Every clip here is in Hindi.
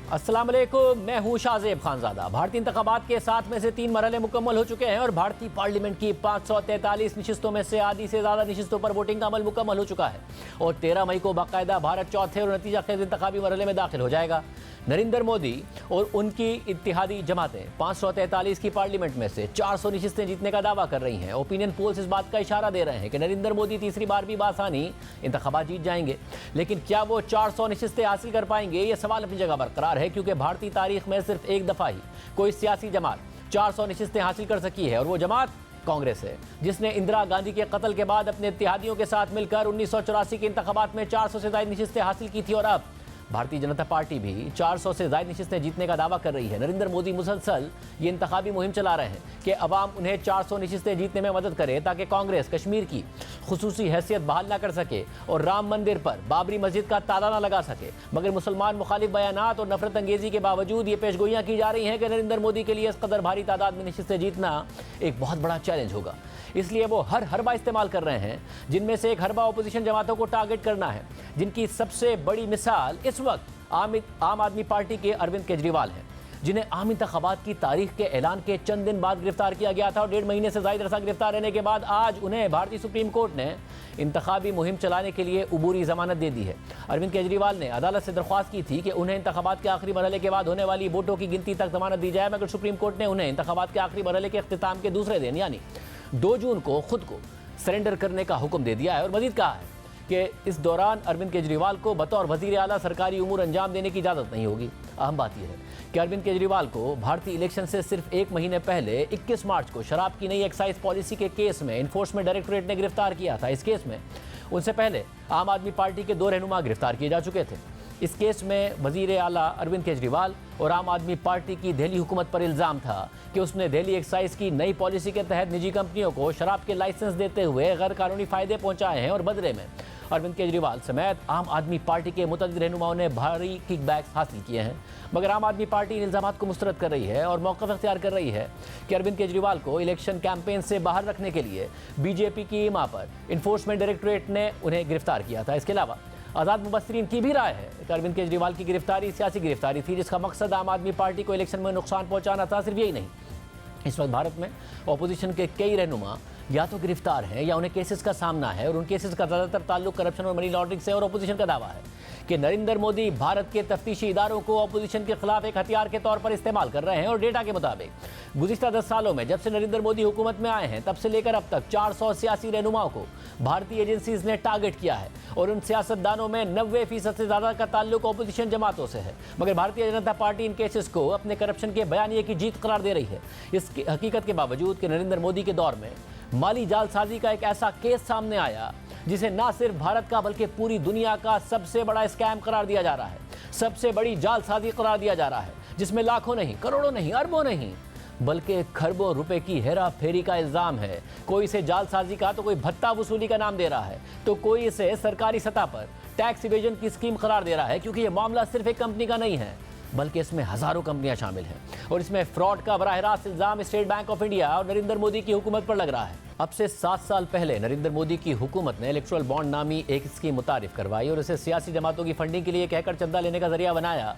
अस्सलाम वालेकुम, मैं हूँ शाहजेब खानजादा। भारतीय इंतखाबात के 7 में से 3 मरहले मुकम्मल हो चुके हैं और भारतीय पार्लियामेंट की 543 नशिस्तों में से आधी से ज़्यादा नशिस्तों पर वोटिंग का अमल मुकम्मल हो चुका है और 13 मई को बाकायदा भारत चौथे और नतीजा खेज इंतखाबी मरहले में दाखिल हो जाएगा। नरेंद्र मोदी और उनकी इत्तेहादी जमातें 543 की पार्लियामेंट में से 400 नशिस्तें जीतने का दावा कर रही हैं। ओपिनियन पोल्स इस बात का इशारा दे रहे हैं कि नरेंद्र मोदी तीसरी बार भी बासानी इंतखाबात जीत जाएंगे, लेकिन क्या वो 400 नशिस्तें हासिल कर पाएंगे, ये सवाल अपनी जगह बरकरार है, क्योंकि भारतीय तारीख में सिर्फ एक दफ़ा ही कोई सियासी जमात 400 नशिस्तें हासिल कर सकी है और वो जमात कांग्रेस है, जिसने इंदिरा गांधी के कत्ल के बाद अपने इत्तेहादियों के साथ मिलकर 1984 के इंतखाबात में 400 से ज़्यादा नशिस्तें हासिल की थी और अब भारतीय जनता पार्टी भी 400 से ज़्यादा नशिस्तें जीतने का दावा कर रही है। नरेंद्र मोदी मुसलसल ये इंतखाबी मुहिम चला रहे हैं कि अवाम उन्हें 400 नशिस्तें जीतने में मदद करे ताकि कांग्रेस कश्मीर की खुसूसी हैसियत बहाल ना कर सके और राम मंदिर पर बाबरी मस्जिद का ताला ना लगा सके। मगर मुसलमान मुखालिफ बयानात और नफरत अंगेजी के बावजूद ये पेशगोइयाँ की जा रही हैं कि नरेंद्र मोदी के लिए इस कदर भारी तादाद में नशिस्तें जीतना एक बहुत बड़ा चैलेंज होगा। इसलिए वो हर हरबा इस्तेमाल कर रहे हैं, जिनमें से एक हरबा अपोजिशन जमातों को टारगेट करना है, जिनकी सबसे बड़ी मिसाल इस वक्त आम आदमी पार्टी के अरविंद केजरीवाल हैं, जिन्हें आम इंतखाबात की तारीख के ऐलान के चंद दिन बाद गिरफ्तार किया गया था और 1.5 महीने से ज़ायद अरसा गिरफ्तार रहने के बाद आज उन्हें भारतीय सुप्रीम कोर्ट ने इंतखाबी मुहिम चलाने के लिए उबूरी जमानत दे दी है। अरविंद केजरीवाल ने अदालत से दरख्वास्त की थी कि उन्हें इंतखाबात के आखिरी मरहले के बाद होने वाली वोटों की गिनती तक जमानत दी जाए, मगर सुप्रीम कोर्ट ने उन्हें इंतखाबात के आखिरी मरहले के अख्तिताम के दूसरे दिन यानी 2 जून को खुद को सरेंडर करने का हुक्म दे दिया है और मजीद कहा है कि इस दौरान अरविंद केजरीवाल को बतौर वजीर आला सरकारी उमूर अंजाम देने की इजाज़त नहीं होगी। अहम बात यह है कि अरविंद केजरीवाल को भारतीय इलेक्शन से सिर्फ 1 महीने पहले 21 मार्च को शराब की नई एक्साइज पॉलिसी के केस में इन्फोर्समेंट डायरेक्टोरेट ने गिरफ्तार किया था। इस केस में उनसे पहले आम आदमी पार्टी के 2 रहनुमा गिरफ्तार किए जा चुके थे। इस केस में वजीर आला अरविंद केजरीवाल और आम आदमी पार्टी की दिल्ली हुकूमत पर इल्ज़ाम था कि उसने दिल्ली एक्साइज की नई पॉलिसी के तहत निजी कंपनियों को शराब के लाइसेंस देते हुए गैर कानूनी फ़ायदे पहुंचाए हैं और बदले में अरविंद केजरीवाल समेत आम आदमी पार्टी के मुतअद्दिद रहनुमाओं ने भारी किकबैक्स हासिल किए हैं। मगर आम आदमी पार्टी इन इल्ज़ामात को मुस्तरद कर रही है और मौक़िफ़ इख्तियार कर रही है कि अरविंद केजरीवाल को इलेक्शन कैंपेन से बाहर रखने के लिए बीजेपी की ईमा पर इन्फोर्समेंट डायरेक्टोरेट ने उन्हें गिरफ्तार किया था। इसके अलावा आज़ाद मुबस्सिरीन की भी राय है कि अरविंद केजरीवाल की गिरफ्तारी सियासी गिरफ्तारी थी, जिसका मकसद आम आदमी पार्टी को इलेक्शन में नुकसान पहुंचाना था। सिर्फ यही नहीं, इस वक्त भारत में अपोजिशन के कई रहनुमा या तो गिरफ्तार हैं या उन्हें केसेस का सामना है और उन केसेस का ज़्यादातर ताल्लुक करप्शन और मनी लॉन्ड्रिंग से। और अपोजिशन का दावा है कि नरेंद्र मोदी भारत के तफ्तीशी इदारों को अपोजिशन के खिलाफ एक हथियार के तौर पर इस्तेमाल कर रहे हैं। और डेटा के मुताबिक गुज़िश्ता 10 सालों में जब से नरेंद्र मोदी हुकूमत में आए हैं तब से लेकर अब तक 400 सियासी रहनुमाओं को भारतीय एजेंसीज ने टारगेट किया है और उन सियासतदानों में 90% से ज़्यादा का ताल्लुक अपोजिशन जमातों से है। मगर भारतीय जनता पार्टी इन केसेस को अपने करप्शन के बयानिए की जीत करार दे रही है, इस हकीकत के बावजूद कि नरेंद्र मोदी के दौर में माली जालसाजी का एक ऐसा केस सामने आया जिसे ना सिर्फ भारत का बल्कि पूरी दुनिया का सबसे बड़ा स्कैम करार दिया जा रहा है, सबसे बड़ी जालसाजी करार दिया जा रहा है, जिसमें लाखों नहीं, करोड़ों नहीं, अरबों नहीं बल्कि खरबों रुपए की हेरा फेरी का इल्ज़ाम है। कोई इसे जालसाजी का तो कोई भत्ता वसूली का नाम दे रहा है, तो कोई इसे सरकारी सतह पर टैक्स इवेजन की स्कीम करार दे रहा है, क्योंकि ये मामला सिर्फ एक कंपनी का नहीं है बल्कि इसमें हज़ारों कंपनियां शामिल हैं और इसमें फ्रॉड का बराह रास्त इल्ज़ाम स्टेट बैंक ऑफ इंडिया और नरेंद्र मोदी की हुकूमत पर लग रहा है। अब से 7 साल पहले नरेंद्र मोदी की हुकूमत ने इलेक्ट्रल बॉन्ड नामी एक स्कीम मुतारिफ करवाई और इसे सियासी जमातों की फंडिंग के लिए कहकर चंदा लेने का जरिया बनाया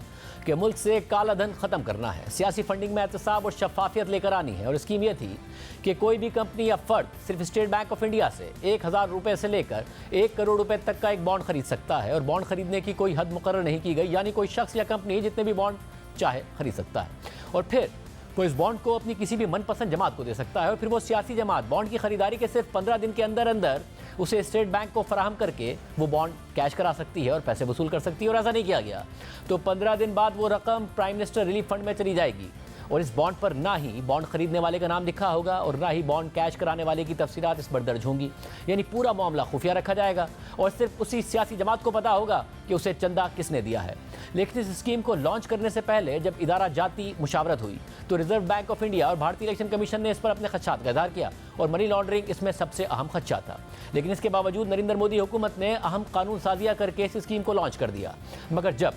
कि मुल्क से काला धन खत्म करना है, सियासी फंडिंग में एहतसाब और शफाफियत लेकर आनी है। और स्कीम यह थी कि कोई भी कंपनी या फर्द सिर्फ स्टेट बैंक ऑफ इंडिया से 1000 रुपये से लेकर 1 करोड़ रुपए तक का एक बॉन्ड खरीद सकता है और बॉन्ड खरीदने की कोई हद मुकर्रर नहीं की गई, यानी कोई शख्स या कंपनी जितने भी बॉन्ड चाहे खरीद सकता है और फिर वो इस बॉन्ड को अपनी किसी भी मनपसंद जमात को दे सकता है और फिर वो सियासी जमात बॉन्ड की खरीदारी के सिर्फ 15 दिन के अंदर अंदर उसे स्टेट बैंक को फराहम करके वो बॉन्ड कैश करा सकती है और पैसे वसूल कर सकती है। और ऐसा नहीं किया गया तो 15 दिन बाद वो रकम प्राइम मिनिस्टर रिलीफ फंड में चली जाएगी और इस बॉन्ड पर ना ही बॉन्ड खरीदने वाले का नाम लिखा होगा और ना ही बॉन्ड कैश कराने वाले की तफसीलात इस पर दर्ज होंगी, यानी पूरा मामला खुफिया रखा जाएगा और सिर्फ उसी सियासी जमात को पता होगा कि उसे चंदा किसने दिया है। लेकिन इस स्कीम को लॉन्च करने से पहले जब इदारा जाती मुशावरत हुई तो रिजर्व बैंक ऑफ इंडिया और भारतीय इलेक्शन कमीशन ने इस पर अपने खदशात का इज़हार किया और मनी लॉन्ड्रिंग इसमें सबसे अहम खदशा था। लेकिन इसके बावजूद नरेंद्र मोदी हुकूमत ने अहम कानून साजिया करके इस स्कीम को लॉन्च कर दिया। मगर जब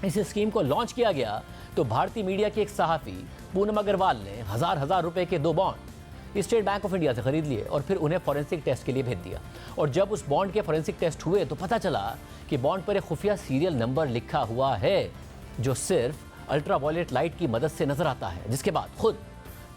इस स्कीम को लॉन्च किया गया तो भारतीय मीडिया के एक सहाफ़ी पूनम अग्रवाल ने हज़ार रुपए के 2 bond state Bank of India से खरीद लिए और फिर उन्हें फॉरेंसिक टेस्ट के लिए भेज दिया। और जब उस बॉन्ड के फॉरेंसिक टेस्ट हुए तो पता चला कि बॉन्ड पर एक खुफिया सीरियल नंबर लिखा हुआ है जो सिर्फ अल्ट्रावायलेट लाइट की मदद से नजर आता है, जिसके बाद खुद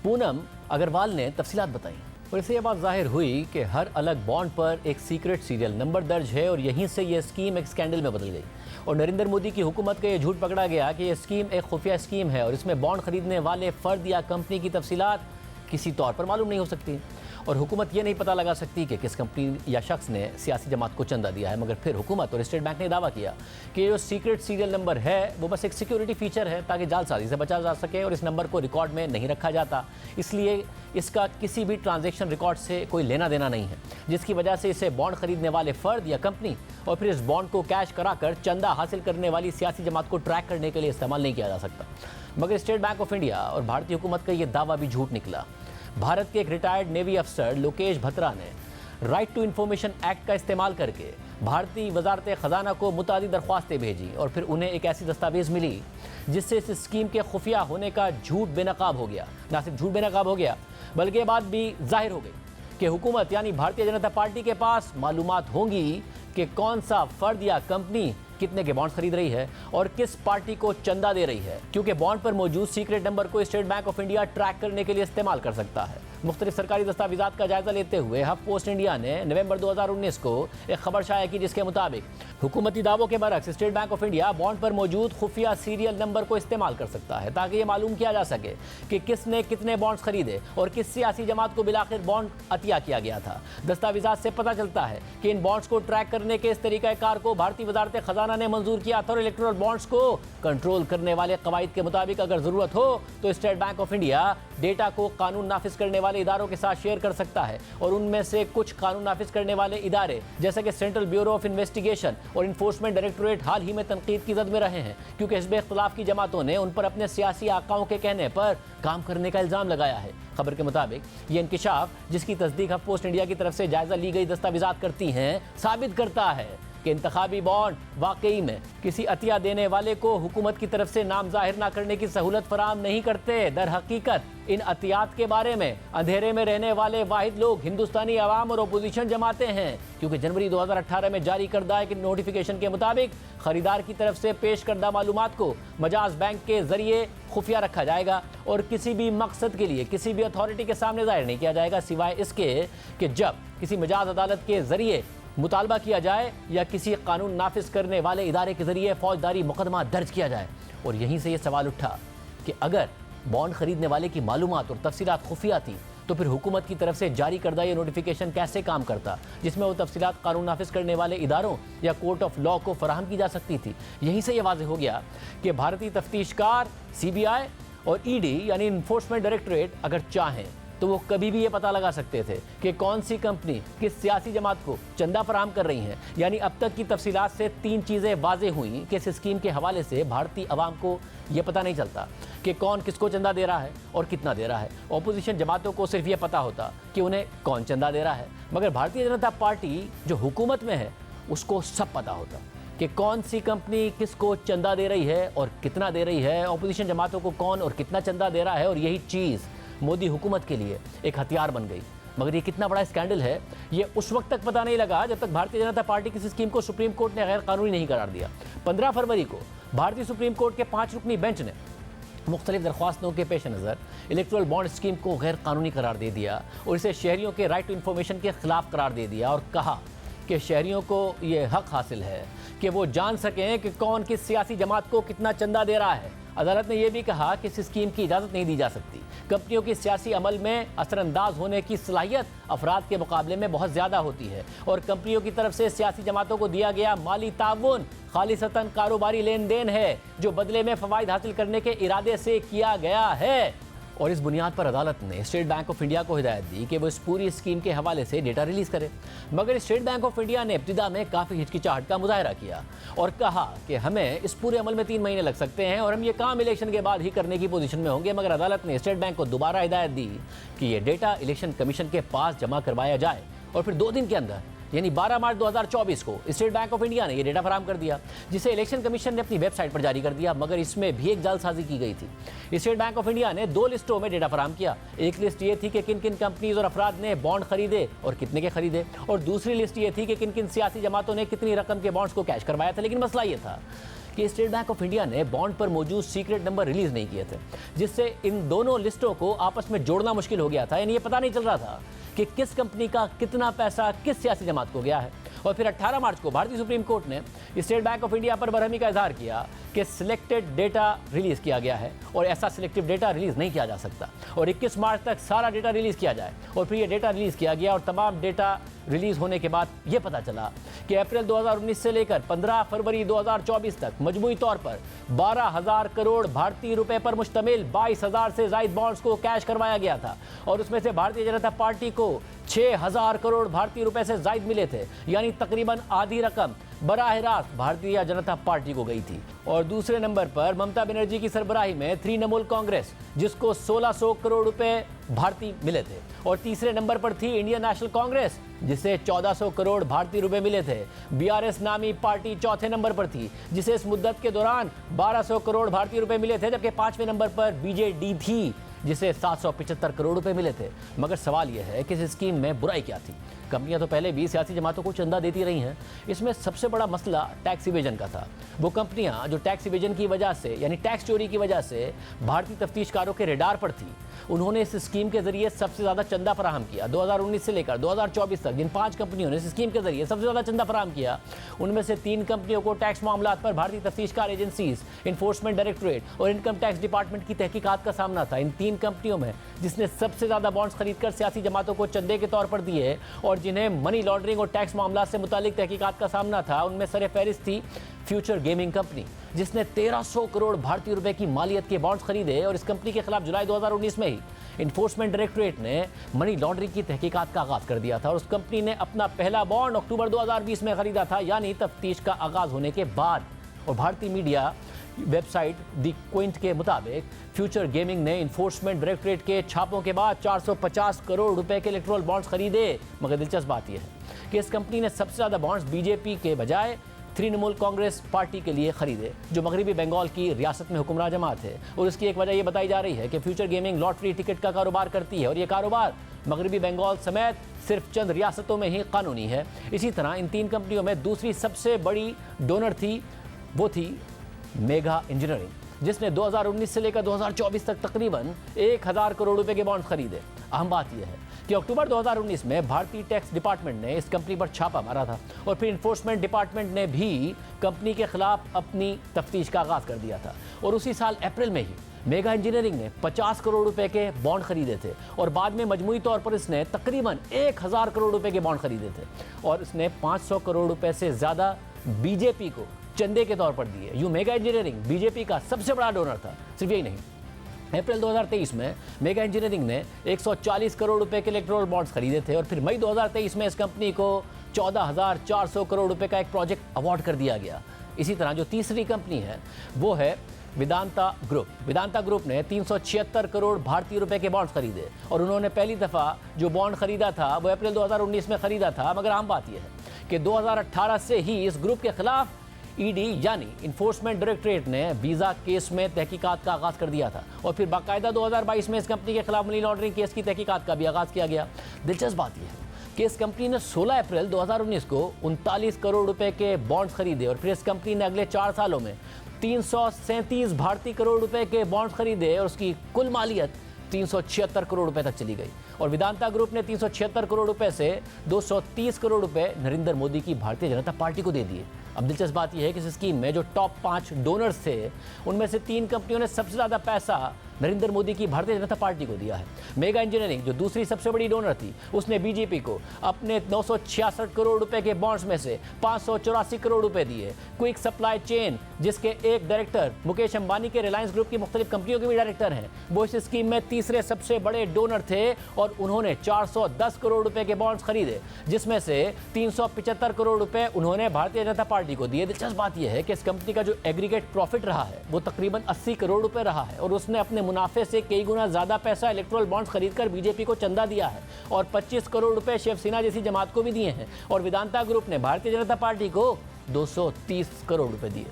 पूनम अग्रवाल ने तफसीलात बताई। और इससे यह बात जाहिर हुई कि हर अलग बॉन्ड पर एक सीक्रेट सीरियल नंबर दर्ज है और यहीं से यह स्कीम एक स्कैंडल में बदल गई और नरेंद्र मोदी की हुकूमत का यह झूठ पकड़ा गया कि यह स्कीम एक खुफिया स्कीम है और इसमें बॉन्ड खरीदने वाले फर्द या कंपनी की तफसीलात किसी तौर पर मालूम नहीं हो सकती और हुकूमत ये नहीं पता लगा सकती कि किस कंपनी या शख्स ने सियासी जमात को चंदा दिया है। मगर फिर हुकूमत और स्टेट बैंक ने दावा किया कि जो सीक्रेट सीरियल नंबर है वो बस एक सिक्योरिटी फीचर है ताकि जालसाजी से बचा जा सके और इस नंबर को रिकॉर्ड में नहीं रखा जाता, इसलिए इसका किसी भी ट्रांजैक्शन रिकॉर्ड से कोई लेना देना नहीं है, जिसकी वजह से इसे बॉन्ड खरीदने वाले फर्द या कंपनी और फिर इस बॉन्ड को कैश कराकर चंदा हासिल करने वाली सियासी जमात को ट्रैक करने के लिए इस्तेमाल नहीं किया जा सकता। मगर स्टेट बैंक ऑफ इंडिया और भारतीय हुकूमत का यह दावा भी झूठ निकला। भारत के एक रिटायर्ड नेवी अफसर लोकेश भत्रा ने राइट टू इन्फॉर्मेशन एक्ट का इस्तेमाल करके भारतीय वजारत खजाना को मुतादी दरख्वास्तें भेजी और फिर उन्हें एक ऐसी दस्तावेज मिली जिससे इस स्कीम के खुफिया होने का झूठ बेनकाब हो गया। ना सिर्फ झूठ बेनकाब हो गया बल्कि ये बात भी जाहिर हो गई कि हुकूमत यानी भारतीय जनता पार्टी के पास मालूमात होंगी कि कौन सा फर्द या कंपनी कितने के बॉन्ड खरीद रही है और किस पार्टी को चंदा दे रही है, क्योंकि बॉन्ड पर मौजूद सीक्रेट नंबर को state Bank of India track करने के लिए इस्तेमाल कर सकता है। मुख्तलिफ सरकारी दस्तावेजात का जायजा लेते हुए हफ पोस्ट इंडिया ने नवंबर 2019 को एक खबर शाया की जिसके मुताबिक हुकूमती दावों के बरक्स State Bank of India bond पर मौजूद खुफिया सीरियल नंबर को इस्तेमाल कर सकता है ताकि ये मालूम किया जा सके कि किसने कितने बॉन्ड्स खरीदे और किस सियासी जमात को बिलाखिर बॉन्ड अतिया किया गया था। दस्तावेजात से पता चलता है कि इन बॉन्ड्स को ट्रैक करने के इस तरीक़ाकार को भारतीय वजारत खजाना ने मंजूर किया था और इलेक्टोरल बॉन्ड्स को कंट्रोल करने वाले कवायद के मुताबिक अगर जरूरत हो तो state Bank of India data को कानून नाफिज करने वाले इदारों के साथ शेयर कर सकता है और उनमें से कुछ कानून नाफिज करने वाले इदारे जैसे कि सेंट्रल ब्यूरो ऑफ इन्वेस्टिगेशन और इन्फोर्समेंट डायरेक्टोरेट हाल ही में तनकीद की जद में रहे हैं क्योंकि हिज़्ब इख्तिलाफ की जमातों ने उन पर अपने सियासी आकाओं के कहने पर काम करने का इल्जाम लगाया है। खबर के मुताबिक ये इंकिशाफ जिसकी तस्दीक हफ पोस्ट इंडिया की तरफ से जायजा ली गई दस्तावेजात करती हैं साबित करता है कि इंतखाबी बॉन्ड वाकई में किसी अतिया देने वाले को हुकूमत की तरफ से नाम जाहिर ना करने की सहूलत फराहम नहीं करते। दर हकीकत इन अतियात के बारे में अंधेरे में रहने वाले वाहिद लोग हिंदुस्तानी अवाम और अपोजिशन जमाते हैं, क्योंकि जनवरी 2018 में जारी करदा एक नोटिफिकेशन के मुताबिक खरीदार की तरफ से पेश करदा मालूमात को मजाज बैंक के जरिए खुफिया रखा जाएगा और किसी भी मकसद के लिए किसी भी अथॉरिटी के सामने जाहिर नहीं किया जाएगा सिवाय इसके कि जब किसी मजाज अदालत के जरिए मुतालबा किया जाए या किसी कानून नाफिज करने वाले इदारे के जरिए फौजदारी मुकदमा दर्ज किया जाए। और यहीं से ये सवाल उठा कि अगर बॉन्ड खरीदने वाले की मालूमात और तफसीलात खुफिया थी तो फिर हुकूमत की तरफ से जारी करदा ये नोटिफिकेशन कैसे काम करता जिसमें वो तफसीलात कानून नाफिज करने वाले इदारों या कोर्ट ऑफ लॉ को फराहम की जा सकती थी। यहीं से ये वाज़ेह हो गया कि भारतीय तफ्तीशकार CBI और ED यानी इन्फोर्समेंट डायरेक्टोरेट अगर चाहें तो वो कभी भी ये पता लगा सकते थे कि कौन सी कंपनी किस सियासी जमात को चंदा फराहम कर रही है। यानी अब तक की तफसीलात से 3 चीज़ें वाज़ेह हुई कि इस स्कीम के हवाले से भारतीय अवाम को ये पता नहीं चलता कि कौन किसको चंदा दे रहा है और कितना दे रहा है। अपोजिशन जमातों को सिर्फ ये पता होता कि उन्हें कौन चंदा दे रहा है, मगर भारतीय जनता पार्टी जो हुकूमत में है उसको सब पता होता कि कौन सी कंपनी किसको चंदा दे रही है और कितना दे रही है, अपोजिशन जमातों को कौन और कितना चंदा दे रहा है। और यही चीज़ मोदी हुकूमत के लिए एक हथियार बन गई। मगर ये कितना बड़ा स्कैंडल है ये उस वक्त तक पता नहीं लगा जब तक भारतीय जनता पार्टी की स्कीम को सुप्रीम कोर्ट ने गैर कानूनी नहीं करार दिया। 15 फरवरी को भारतीय सुप्रीम कोर्ट के 5 रुकनी बेंच ने मुख्तलिफ दरख्वास्तों के पेश नज़र इलेक्ट्रल बॉन्ड स्कीम को गैर कानूनी करार दे दिया और इसे शहरियों के राइट टू इन्फॉर्मेशन के खिलाफ करार दे दिया और कहा कि शहरियों को ये हक हासिल है कि वो जान सकें कि कौन किस सियासी जमात को कितना चंदा दे रहा है। अदालत ने यह भी कहा कि इस स्कीम की इजाज़त नहीं दी जा सकती। कंपनियों की सियासी अमल में असरअंदाज होने की सलाहियत अफराद के मुकाबले में बहुत ज़्यादा होती है और कंपनियों की तरफ से सियासी जमातों को दिया गया माली ताउन खालिसतन कारोबारी लेन देन है जो बदले में फ़वाइद हासिल करने के इरादे से किया गया है। और इस बुनियाद पर अदालत ने स्टेट बैंक ऑफ इंडिया को हिदायत दी कि वो इस पूरी स्कीम के हवाले से डेटा रिलीज़ करे। मगर स्टेट बैंक ऑफ इंडिया ने इब्तिदा में काफ़ी हिचकिचाहट का मुजाहरा किया और कहा कि हमें इस पूरे अमल में 3 महीने लग सकते हैं और हम ये काम इलेक्शन के बाद ही करने की पोजीशन में होंगे। मगर अदालत ने स्टेट बैंक को दोबारा हिदायत दी कि ये डेटा इलेक्शन कमीशन के पास जमा करवाया जाए और फिर 2 दिन के अंदर यानी 12 मार्च 2024 को स्टेट बैंक ऑफ इंडिया ने यह डेटा फराहम कर दिया जिसे इलेक्शन कमीशन ने अपनी वेबसाइट पर जारी कर दिया। मगर इसमें भी एक जालसाजी की गई थी। स्टेट बैंक ऑफ इंडिया ने 2 लिस्टों में डेटा फराहम किया। एक लिस्ट ये थी कि किन किन कंपनीज और अफराद ने बॉन्ड खरीदे और कितने के खरीदे और दूसरी लिस्ट ये थी कि किन किन सियासी जमातों ने कितनी रकम के बॉन्ड्स को कैश करवाया था। लेकिन मसला ये था कि स्टेट बैंक ऑफ इंडिया ने बॉन्ड पर मौजूद सीक्रेट नंबर रिलीज नहीं किए थे, जिससे इन दोनों लिस्टों को आपस में जोड़ना मुश्किल हो गया था। यानी ये पता नहीं चल रहा था कि किस कंपनी का कितना पैसा किस सियासी जमात को गया है। और फिर 18 मार्च को भारतीय सुप्रीम कोर्ट ने स्टेट बैंक ऑफ इंडिया पर बरहमी का इजहार किया कि सिलेक्टेड डेटा रिलीज किया गया है और ऐसा सिलेक्टिव डेटा रिलीज नहीं किया जा सकता, और 21 मार्च तक सारा डेटा रिलीज किया जाए। और फिर ये डेटा रिलीज किया गया और तमाम डेटा रिलीज होने के बाद ये पता चला कि अप्रैल 2019 से लेकर 15 फरवरी 2024 तक मजमूई तौर पर 12,000 करोड़ भारतीय रुपए पर मुश्तमिल 22,000 से ज़ायद बॉन्ड्स को कैश करवाया गया था, और उसमें से भारतीय जनता पार्टी को 6,000 करोड़ भारतीय रुपए से ज़ायद मिले थे। यानी तकरीबन आधी रकम बराह रास्त भारतीय जनता पार्टी को गई थी। और दूसरे नंबर पर ममता बनर्जी की सरबराही में तृणमूल कांग्रेस, जिसको 1600 करोड़ रुपए भारतीय मिले थे। और तीसरे नंबर पर थी इंडियन नेशनल कांग्रेस, जिसे 1400 करोड़ भारतीय रुपए मिले थे। बीआरएस नामी पार्टी चौथे नंबर पर थी, जिसे इस मुद्दत के दौरान 1200 करोड़ भारतीय रुपए मिले थे। जबकि पांचवें नंबर पर बीजेडी थी, जिसे 775 करोड़ रुपए मिले थे। मगर सवाल यह है कि इस स्कीम में बुराई क्या थी? कंपनियां तो पहले भी सियासी जमातों को चंदा देती रही हैं। इसमें सबसे बड़ा मसला टैक्स इवेजन का था। वो कंपनियां जो टैक्स इवेजन की वजह से, यानी टैक्स चोरी की वजह से भारतीय तफ्तीशकारों के रेडार पर थी, उन्होंने इस स्कीम के जरिए सबसे ज़्यादा चंदा फराहम किया। 2019 से लेकर 2024 तक जिन 5 कंपनियों ने इस स्कीम के जरिए सबसे ज़्यादा चंदा फराहम किया, उनमें से 3 कंपनियों को टैक्स मामलात पर भारतीय तफ्तीशकार एजेंसीज, इन्फोर्समेंट डायरेक्टोरेट और इनकम टैक्स डिपार्टमेंट की तहकीकात का सामना था। इन 3 कंपनियों में जिसने सबसे ज़्यादा बॉन्ड्स खरीदकर सियासी जमातों को चंदे के तौर पर दिए और जिन्हें मनी लॉन्ड्रिंग और टैक्स मामला से मुतालिक तहकीकात का सामना था, उनमें सरफहरिस्त थी फ्यूचर गेमिंग कंपनी, जिसने 1300 करोड़ भारतीय रुपए की मालियत के बॉन्ड्स खरीदे। और इस कंपनी के खिलाफ जुलाई 2019 में ही इन्फोर्समेंट डायरेक्टोरेट ने मनी लॉन्ड्रिंग की तहकीकात का आगाज कर दिया था। और उस कंपनी ने अपना पहला बॉन्ड अक्टूबर 2020 में खरीदा था, यानी तफ्तीश का आगाज होने के बाद। और भारतीय मीडिया वेबसाइट दी क्विंट के मुताबिक फ्यूचर गेमिंग ने इन्फोर्समेंट डायरेक्टोरेट के छापों के बाद 450 करोड़ रुपए के इलेक्टोरल बॉन्ड्स खरीदे। मगर दिलचस्प बात यह है कि इस कंपनी ने सबसे ज़्यादा बॉन्ड्स बीजेपी के बजाय तृणमूल कांग्रेस पार्टी के लिए खरीदे, जो मगरबी बंगाल की रियासत में हुक्मरान जमात है। और इसकी एक वजह यह बताई जा रही है कि फ्यूचर गेमिंग लॉटरी टिकट का कारोबार करती है, और ये कारोबार मगरबी बंगाल समेत सिर्फ चंद रियासतों में ही कानूनी है। इसी तरह इन 3 कंपनियों में दूसरी सबसे बड़ी डोनर थी, वो थी मेगा इंजीनियरिंग, जिसने 2019 से लेकर 2024 तक तकरीबन 1000 करोड़ रुपए के बॉन्ड खरीदे। अहम बात यह है कि अक्टूबर 2019 में भारतीय टैक्स डिपार्टमेंट ने इस कंपनी पर छापा मारा था, और फिर इन्फोर्समेंट डिपार्टमेंट ने भी कंपनी के खिलाफ अपनी तफ्तीश का आगाज कर दिया था। और उसी साल अप्रैल में ही मेगा इंजीनियरिंग ने 50 करोड़ रुपए के बॉन्ड खरीदे थे, और बाद में मजमूई तौर पर इसने तकरीबन 1000 करोड़ रुपए के बॉन्ड खरीदे थे। और इसने 500 करोड़ रुपए से ज़्यादा बीजेपी को चंदे के तौर पर दिए। यूं मेगा इंजीनियरिंग बीजेपी का सबसे बड़ा डोनर था। सिर्फ यही नहीं, अप्रैल 2023 में मेगा इंजीनियरिंग ने 140 करोड़ रुपए के इलेक्टोरल बॉन्ड्स खरीदे थे, और फिर मई 2023 में इस कंपनी को 14,400 करोड़ रुपए का एक प्रोजेक्ट अवार्ड कर दिया गया। इसी तरह जो तीसरी कंपनी है वो है वेदांता ग्रुप। वेदांता ग्रुप ने 376 करोड़ भारतीय रुपए के बॉन्ड्स खरीदे, और उन्होंने पहली दफ़ा जो बॉन्ड खरीदा था वो अप्रैल 2019 में खरीदा था। मगर आम बात यह है कि 2018 से ही इस ग्रुप के खिलाफ ईडी यानी इन्फोर्समेंट डायरेक्टोरेट ने वीज़ा केस में तहकीकात का आगाज़ कर दिया था, और फिर बाकायदा 2022 में इस कंपनी के खिलाफ मनी लॉन्ड्रिंग केस की तहकीकात का भी आगाज़ किया गया। दिलचस्प बात यह है कि इस कंपनी ने 16 अप्रैल 2019 को 39 करोड़ रुपए के बॉन्ड्स खरीदे, और फिर इस कंपनी ने अगले 4 सालों में 337 भारतीय करोड़ रुपए के बॉन्ड्स खरीदे, और उसकी कुल मालियत 376 करोड़ रुपए तक चली गई। और वेदांता ग्रुप ने 376 करोड़ रुपए से 230 करोड़ रुपए नरेंद्र मोदी की भारतीय जनता पार्टी को दे दिए। अब दिलचस्प बात यह है कि इस स्कीम में जो टॉप 5 डोनर्स थे, उनमें से 3 कंपनियों ने सबसे ज़्यादा पैसा नरेंद्र मोदी की भारतीय जनता पार्टी को दिया है। मेगा इंजीनियरिंग जो दूसरी सबसे बड़ी डोनर थी, उसने बीजेपी को अपने 966 करोड़ रुपए के बॉन्ड्स में से 584 करोड़ रुपए दिए। क्विक सप्लाई चेन, जिसके एक डायरेक्टर मुकेश अंबानी के रिलायंस ग्रुप की मुख्तलिफ कंपनियों के भी डायरेक्टर हैं, वो इस स्कीम में तीसरे सबसे बड़े डोनर थे, और उन्होंने 410 करोड़ रुपए के बॉन्ड्स खरीदे, जिसमें से 375 करोड़ रुपए उन्होंने भारतीय जनता पार्टी को दिए। दिलचस्प बात यह है कि इस कंपनी का जो एग्रीगेट प्रॉफिट रहा है वो तकरीबन 80 करोड़ रुपए रहा है, और उसने अपने मुनाफे से कई गुना ज्यादा पैसा इलेक्टोरल बॉन्ड्स खरीदकर बीजेपी को चंदा दिया है, और 25 करोड़ रुपए शिवसेना जैसी जमात को भी दिए हैं। और वेदांता ग्रुप ने भारतीय जनता पार्टी को 230 करोड़ रुपए दिए।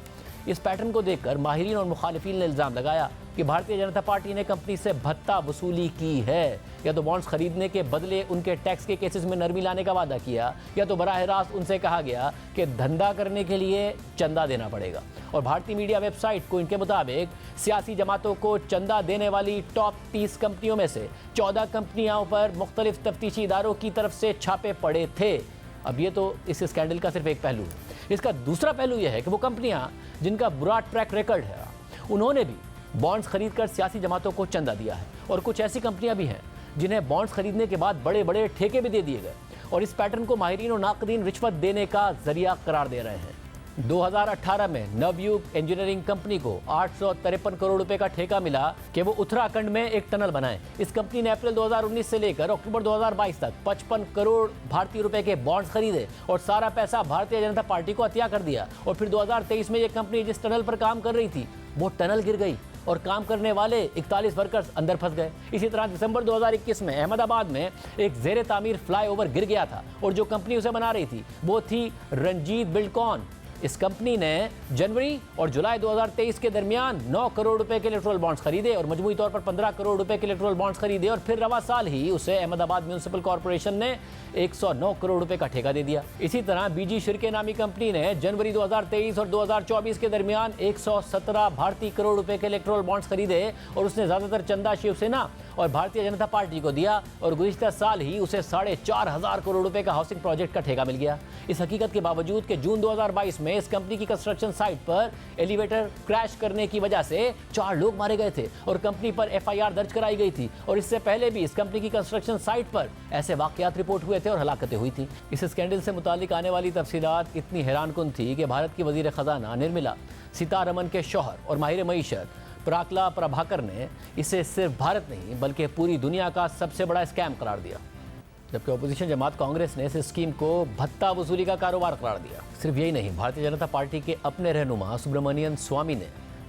इस पैटर्न को देखकर माहिरीन और मुखालिफिन ने इल्ज़ाम लगाया कि भारतीय जनता पार्टी ने कंपनी से भत्ता वसूली की है, या तो बॉन्ड्स खरीदने के बदले उनके टैक्स के केसेस में नरमी लाने का वादा किया, या तो बराह रास्त उनसे कहा गया कि धंधा करने के लिए चंदा देना पड़ेगा। और भारतीय मीडिया वेबसाइट को इनके मुताबिक सियासी जमातों को चंदा देने वाली टॉप 30 कंपनियों में से 14 कंपनियों पर मुख्तलिफ तफ्तीशी इदारों की तरफ से छापे पड़े थे। अब ये तो इस स्कैंडल का सिर्फ एक पहलू है। इसका दूसरा पहलू यह है कि वो कंपनियां जिनका बुरा ट्रैक रिकॉर्ड है, उन्होंने भी बॉन्ड्स खरीदकर सियासी जमातों को चंदा दिया है। और कुछ ऐसी कंपनियां भी हैं जिन्हें बॉन्ड्स खरीदने के बाद बड़े बड़े ठेके भी दे दिए गए, और इस पैटर्न को माहिरीन और नाकदीन रिश्वत देने का जरिया करार दे रहे हैं। 2018 में नवयुग इंजीनियरिंग कंपनी को 853 करोड़ रुपए का ठेका मिला कि वो उत्तराखंड में एक टनल बनाए। इस कंपनी ने अप्रैल 2019 से लेकर अक्टूबर 2022 तक 55 करोड़ भारतीय रुपए के बॉन्ड्स खरीदे और सारा पैसा भारतीय जनता पार्टी को अतिया कर दिया। और फिर 2023 में ये कंपनी जिस टनल पर काम कर रही थी वो टनल गिर गई और काम करने वाले 41 वर्कर्स अंदर फंस गए। इसी तरह दिसंबर 2021 में अहमदाबाद में एक जेर तामीर फ्लाईओवर गिर गया था और जो कंपनी उसे बना रही थी वो थी रंजीत बिल्डकॉन। इस कंपनी ने जनवरी और जुलाई 2023 के दरमियान 9 करोड़ रुपए के इलेक्टोरल बॉन्ड्स खरीदे और मजमूई तौर पर 15 करोड़ रुपए के इलेक्टोरल बॉन्ड्स खरीदे, और फिर रवा साल ही उसे अहमदाबाद म्यूनिसिपल कॉर्पोरेशन ने 109 करोड़ रुपए का ठेका दे दिया। इसी तरह बीजी शिरके नामी कंपनी ने जनवरी 2023 और 2024 के दरमियान 117 भारतीय करोड़ रुपए के इलेक्टोरल बॉन्ड्स खरीदे और उसने ज्यादातर चंदा शिवसेना और भारतीय जनता पार्टी को दिया, और गुज़िश्ता साल ही उसे 4,500 करोड़ रुपए का हाउसिंग प्रोजेक्ट का ठेका मिल गया। इस हकीकत के बावजूद कि जून 2022 में इस कंपनी की कंस्ट्रक्शन साइट पर एलिवेटर क्रैश करने की वजह से 4 लोग मारे गए थे और कंपनी पर FIR दर्ज कराई गई थी, और इससे पहले भी इस कंपनी की कंस्ट्रक्शन साइट पर ऐसे वाकयात रिपोर्ट हुए थे और हलाकतें हुई थी। इस स्कैंडल से मुतालिक आने वाली तफसीलात इतनी हैरानकुन थी कि भारत की वजीर खजाना निर्मला सीतारमन के शौहर और माहिर मईशत प्राकला प्रभाकर ने इसे सिर्फ भारत नहीं बल्कि पूरी दुनिया का सबसे बड़ा स्कैम करार दिया, जबकि अपोजिशन जमात कांग्रेस ने इस स्कीम को भत्ता वसूली का कारोबार करार दिया। सिर्फ यही नहीं, भारतीय जनता पार्टी के अपने रहनुमा सुब्रमण्यन स्वामी ने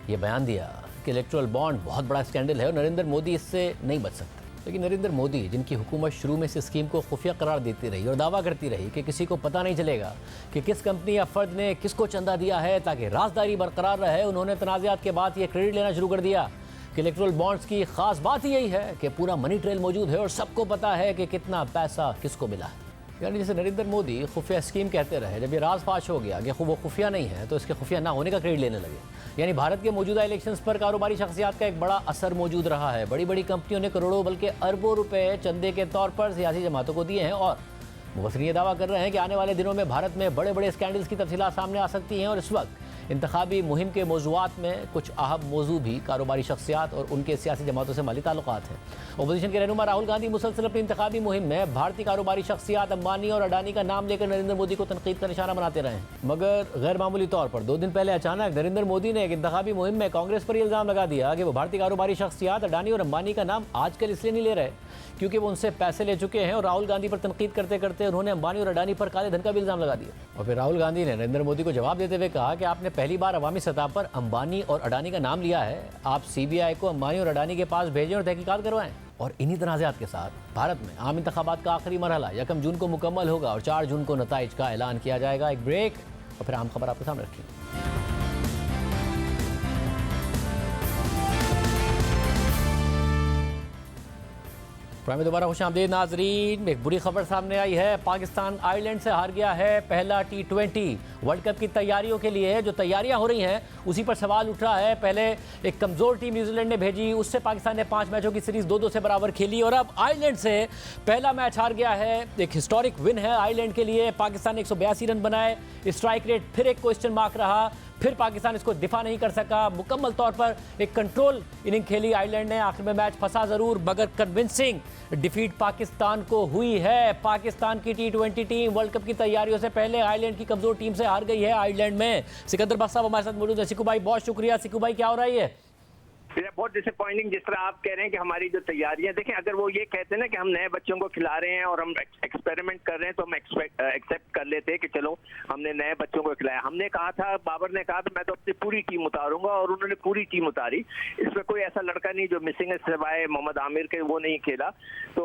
यह बयान दिया कि इलेक्टोरल बॉन्ड बहुत बड़ा स्कैंडल है और नरेंद्र मोदी इससे नहीं बच सकते। लेकिन नरेंद्र मोदी, जिनकी हुकूमत शुरू में इस स्कीम को खुफिया करार देती रही और दावा करती रही कि किसी को पता नहीं चलेगा कि किस कंपनी या फर्द ने किसको चंदा दिया है ताकि राजदारी बरकरार रहे, उन्होंने तनाज़ात के बाद ये क्रेडिट लेना शुरू कर दिया कि इलेक्टोरल बॉन्ड्स की खास बात ही यही है कि पूरा मनी ट्रेल मौजूद है और सबको पता है कि कितना पैसा किसको मिला है। यानी जैसे नरेंद्र मोदी खुफिया स्कीम कहते रहे, जब ये राज फाश हो गया कि वो खुफिया नहीं है तो इसके खुफिया ना होने का क्रेडिट लेने लगे। यानी भारत के मौजूदा इलेक्शंस पर कारोबारी शख्सियात का एक बड़ा असर मौजूद रहा है। बड़ी बड़ी कंपनियों ने करोड़ों बल्कि अरबों रुपए चंदे के तौर पर सियासी जमातों को दिए हैं, और मुबसरीन ये दावा कर रहे हैं कि आने वाले दिनों में भारत में बड़े बड़े स्कैंडल्स की तफसीलात सामने आ सकती हैं। और इस वक्त इंतखाबी मुहिम के मौज़ूआत में कुछ अहम मौजू भी कारोबारी शख्सियात और उनके सियासी जमातों से माली ताल्लुकात हैं। अपोजिशन के रहनुमा राहुल गांधी मुसलसल अपनी इंतखाबी मुहिम में भारतीय कारोबारी शख्सियात अंबानी और अडानी का नाम लेकर नरेंद्र मोदी को तनकीद का निशाना बनाते रहे हैं, मगर गैर मामूली तौर पर 2 दिन पहले अचानक नरेंद्र मोदी ने एक इंतखाबी मुहिम में कांग्रेस पर इल्ज़ाम लगा दिया कि वो भारतीय कारोबारी शख्सियात अडानी और अंबानी का नाम आजकल इसलिए नहीं ले रहे क्योंकि वो उनसे पैसे ले चुके हैं, और राहुल गांधी पर तनकीद करते करते उन्होंने अंबानी और अडानी पर काले धन का भी इल्ज़ाम लगा दिया। और फिर राहुल गांधी ने नरेंद्र मोदी को जवाब देते हुए कहा कि आपने पहली बार अवामी सतह पर अंबानी और अडानी का नाम लिया है, आप CBI को अंबानी और अडानी के पास भेजें और तहकीकात करवाएं। और इन्हीं तनाज़ात के साथ भारत में आम इंतखाबात का आखिरी मरहला 1 जून को मुकम्मल होगा और 4 जून को नताइज का ऐलान किया जाएगा। एक ब्रेक और फिर आम खबर आपके सामने रखिए। में दोबारा खुशामदीद नाजरीन। एक बुरी खबर सामने आई है, पाकिस्तान आयरलैंड से हार गया है पहला T20 वर्ल्ड कप की तैयारियों के लिए। जो तैयारियां हो रही हैं उसी पर सवाल उठ रहा है। पहले एक कमज़ोर टीम न्यूजीलैंड ने भेजी, उससे पाकिस्तान ने 5 मैचों की सीरीज़ 2-2 से बराबर खेली, और अब आयरलैंड से पहला मैच हार गया है। एक हिस्टोरिक विन है आयरलैंड के लिए। पाकिस्तान ने 182 रन बनाए, स्ट्राइक रेट फिर एक क्वेश्चन मार्क रहा, फिर पाकिस्तान इसको दिफा नहीं कर सका। मुकम्मल तौर पर एक कंट्रोल इनिंग खेली आयरलैंड ने। आखिर में मैच फंसा ज़रूर मगर कन्विंसिंग डिफीट पाकिस्तान को हुई है। पाकिस्तान की T20 टीम वर्ल्ड कप की तैयारियों से पहले आयरलैंड की कमज़ोर टीम से हार गई है आयरलैंड में। सिकंदर बख्श साहब हमारे साथ मौजूद है। सिकू भाई बहुत शुक्रिया। सिकू भाई क्या हो रहा है? ये बहुत डिसअपॉइंटिंग, जिस तरह आप कह रहे हैं कि हमारी जो तैयारियां, देखें अगर वो ये कहते हैं ना कि हम नए बच्चों को खिला रहे हैं और हम एक्सपेरिमेंट कर रहे हैं, तो हम एक्सेप्ट कर लेते हैं कि चलो हमने नए बच्चों को खिलाया। हमने कहा था, बाबर ने कहा था मैं तो अपनी पूरी टीम उतारूंगा, और उन्होंने पूरी टीम उतारी। इसमें कोई ऐसा लड़का नहीं जो मिसिंग है सिवाय मोहम्मद आमिर के, वो नहीं खेला। तो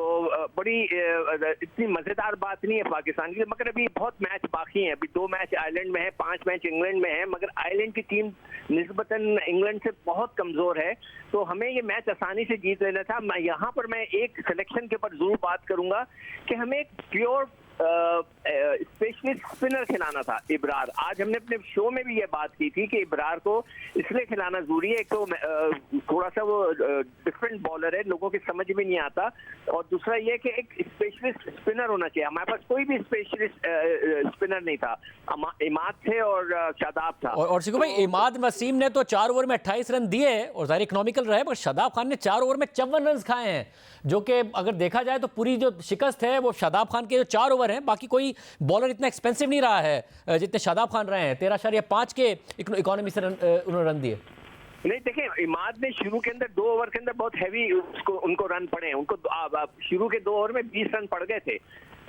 बड़ी इतनी मजेदार बात नहीं है पाकिस्तान की, मगर अभी बहुत मैच बाकी हैं। अभी 2 मैच आयरलैंड में है, 5 मैच इंग्लैंड में है, मगर आयरलैंड की टीम निस्बतन इंग्लैंड से बहुत कमजोर है, तो हमें ये मैच आसानी से जीत लेना था। यहाँ पर मैं एक सिलेक्शन के ऊपर जरूर बात करूंगा कि हमें एक प्योर स्पेशलिस्ट स्पिनर खिलाना था, इब्रार। आज हमने अपने शो में भी ये बात की थी कि इब्रार को इसलिए खिलाना जरूरी है, एक तो थोड़ा सा वो डिफरेंट बॉलर है, लोगों की समझ में नहीं आता, और दूसरा ये कि एक स्पेशलिस्ट स्पिनर होना चाहिए। हमारे पास कोई भी स्पेशलिस्ट स्पिनर नहीं था, इमाद थे और शादाब था। और शिकू भाई, इमाद वसीम ने तो 4 ओवर में 28 रन दिए और ज़ाहिर इकोनॉमिकल रहे, पर शादाब खान ने 4 ओवर में 54 रन खाए हैं, जो कि अगर देखा जाए तो पूरी जो शिकस्त है वो शादाब खान के जो 4 ओवर हैं। बाकी कोई बॉलर इतना एक्सपेंसिव नहीं रहा है जितने शादाब खान रहे हैं। 13.5 के इकोनॉमी से उन्होंने रन दिए। नहीं देखें, इमाद ने शुरू के अंदर 2 ओवर के अंदर बहुत हैवी उनको रन पड़े, उनको शुरू के 2 ओवर में 20 रन पड़ गए थे,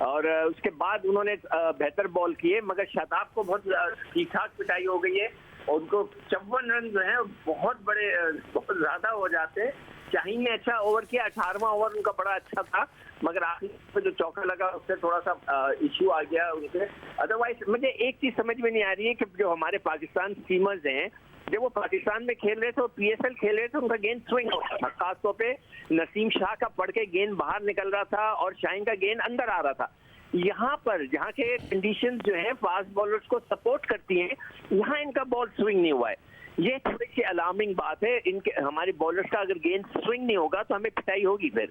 और उसके बाद उन्होंने बेहतर बॉल किए, मगर शादाब को बहुत ठीक ठाक पिटाई हो गई है, और उनको 54 रन जो है बहुत बड़े, बहुत ज्यादा हो जाते हैं। शाहीन ने अच्छा ओवर किया, 18वां ओवर उनका बड़ा अच्छा था, मगर आखिर में जो चौका लगा उससे थोड़ा सा इश्यू आ गया उनसे। अदरवाइज मुझे एक चीज समझ में नहीं आ रही है कि जो हमारे पाकिस्तान सीमर्स हैं, जब वो पाकिस्तान में खेल रहे थे, पीएसएल खेल रहे थे, उनका गेंद स्विंग होता था, खासतौर पे नसीम शाह का पड़ के गेंद बाहर निकल रहा था और शाहीन का गेंद अंदर आ रहा था। यहाँ पर जहाँ के कंडीशंस जो है फास्ट बॉलर्स को सपोर्ट करती हैं, यहाँ इनका बॉल स्विंग नहीं हुआ है। ये थोड़ी सी अलार्मिंग बात है। इनके हमारे बॉलर्स का अगर गेंद स्विंग नहीं होगा तो हमें पिटाई होगी फिर,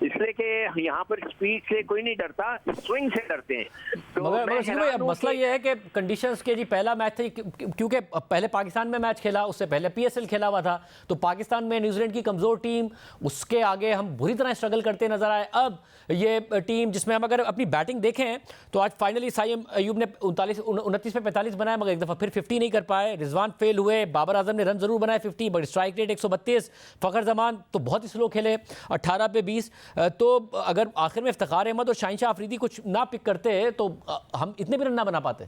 इसलिए कि यहाँ पर स्पीड से कोई नहीं डरता, स्विंग से डरते हैं। तो मगर मसला ये है कि कंडीशंस के जी पहला मैच था, क्योंकि पहले पाकिस्तान में मैच खेला, उससे पहले पीएसएल खेला हुआ था, तो पाकिस्तान में न्यूजीलैंड की कमज़ोर टीम, उसके आगे हम बुरी तरह स्ट्रगल करते नजर आए। अब ये टीम जिसमें हम अगर अपनी बैटिंग देखें तो आज फाइनली साइम अयूब ने 29 पे 45 बनाया, मगर एक दफ़ा फिर 50 नहीं कर पाए। रिजवान फेल हुए, बाबर आजम ने रन जरूर बनाए 50, but strike rate 132। Fakhar Zaman तो बहुत ही स्लो खेले 18 पे 20। तो अगर आखिर में इफ्तिखार अहमद और शाहिन शाह अफरीदी कुछ ना पिक करते तो हम इतने भी रन ना बना पाते।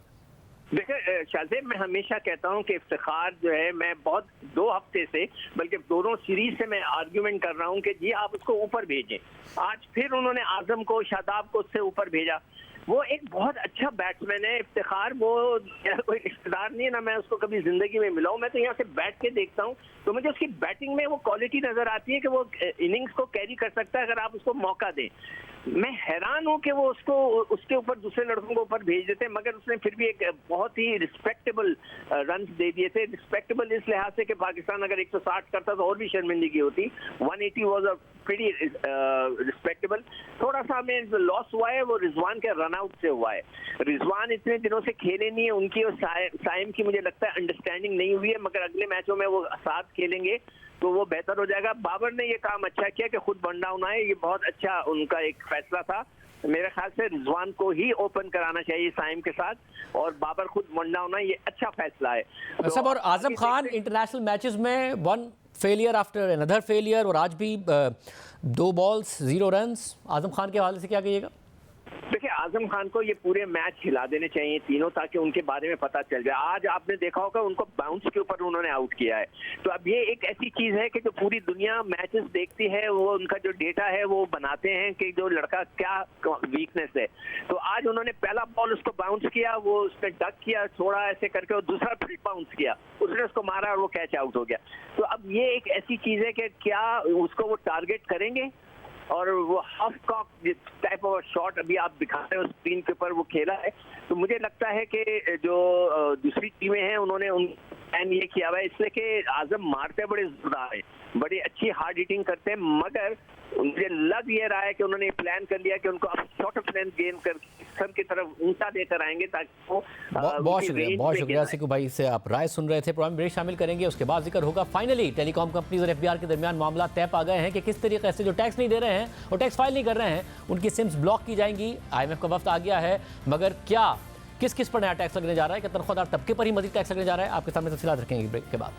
देखिए शाहजेब, मैं हमेशा कहता हूं कि इफ्तिखार जो है, मैं बहुत 2 हफ्ते से, बल्कि दोनों सीरीज से मैं आर्ग्यूमेंट कर रहा हूं कि जी आप उसको ऊपर भेजें। आज फिर उन्होंने आजम को, शादाब को उससे ऊपर भेजा। वो एक बहुत अच्छा बैट्समैन है इफ्तिखार, वो कोई रिश्तेदार नहीं है ना, मैं उसको कभी जिंदगी में मिला हूं। मैं तो यहाँ से बैठ के देखता हूँ तो मुझे उसकी बैटिंग में वो क्वालिटी नजर आती है कि वो इनिंग्स को कैरी कर सकता है अगर आप उसको मौका दें। मैं हैरान हूं कि वो उसके ऊपर दूसरे लड़कों को ऊपर भेज देते हैं, मगर उसने फिर भी एक बहुत ही रिस्पेक्टेबल रन दे दिए थे। रिस्पेक्टेबल इस लिहाज से कि पाकिस्तान अगर 160 करता तो और भी शर्मिंदगी होती। 180 वाज अ प्रीटी रिस्पेक्टेबल। थोड़ा सा हमें लॉस हुआ है वो रिजवान के रन आउट से हुआ है। रिजवान इतने दिनों से खेले नहीं है, उनकी और साइम की मुझे लगता है अंडरस्टैंडिंग नहीं हुई है, मगर अगले मैचों में वो साथ खेलेंगे तो वो बेहतर हो जाएगा। बाबर ने ये काम अच्छा किया कि खुद वन डाउन आए, ये बहुत अच्छा उनका एक फैसला था। मेरे ख्याल से रिजवान को ही ओपन कराना चाहिए साइम के साथ, और बाबर खुद वन डाउन आए, ये अच्छा फैसला है। तो और आजम खान इंटरनेशनल मैचेस में 1 फेलियर आफ्टर अनदर फेलियर, और आज भी 2 बॉल्स 0 रन्स। आजम खान के हवाले से क्या कहिएगा? देखिए, आजम खान को ये पूरे मैच खिला देने चाहिए तीनों, ताकि उनके बारे में पता चल जाए। आज आपने देखा होगा उनको बाउंस के ऊपर उन्होंने आउट किया है, तो अब ये एक ऐसी चीज है कि जो पूरी दुनिया मैचेस देखती है, वो उनका जो डेटा है वो बनाते हैं कि जो लड़का क्या वीकनेस है। तो आज उन्होंने पहला बॉल उसको बाउंस किया, वो उसने डक किया थोड़ा ऐसे करके, और दूसरा फिर बाउंस किया, उसने उसको मारा और वो कैच आउट हो गया। तो अब ये एक ऐसी चीज है कि क्या उसको वो टारगेट करेंगे, और वो half cock type of shot अभी आप दिखा रहे हो स्क्रीन के ऊपर वो खेला है। तो मुझे लगता है कि जो दूसरी टीमें हैं उन्होंने प्लान ये किया हुआ है, इसलिए कि आजम मारते बड़े जोरदार है, बड़ी अच्छी हार्ड हिटिंग करते हैं, मगर मुझे लग ये रहा है कि उन्होंने प्लान कर लिया कि उनको अब शॉर्ट ऑफ लेंथ गेंद कर सर की तरफ ऊंचा देकर आएंगे, ताकि वो बहुत शुक्रिया सिकू भाई से आप राय सुन रहे थे। प्रोग्राम ब्रेक शामिल करेंगे, उसके बाद जिक्र होगा फाइनली टेलीकॉम कंपनीज और एफबीआर के दरमियान मामला तय पा गए हैं कि किस तरीके से जो टैक्स नहीं दे रहे हैं और टैक्स फाइल नहीं कर रहे हैं उनकी सिम्स ब्लॉक की जाएंगी। IMF का वक्त आ गया है, मगर क्या किस किस पर नया टैक्स लगने जा रहा है, क्या तनख्वाहदार तबके पर ही मजीद टैक्स लगने जा रहा है, आपके सामने तफसीलात रखेंगे ब्रेक के बाद।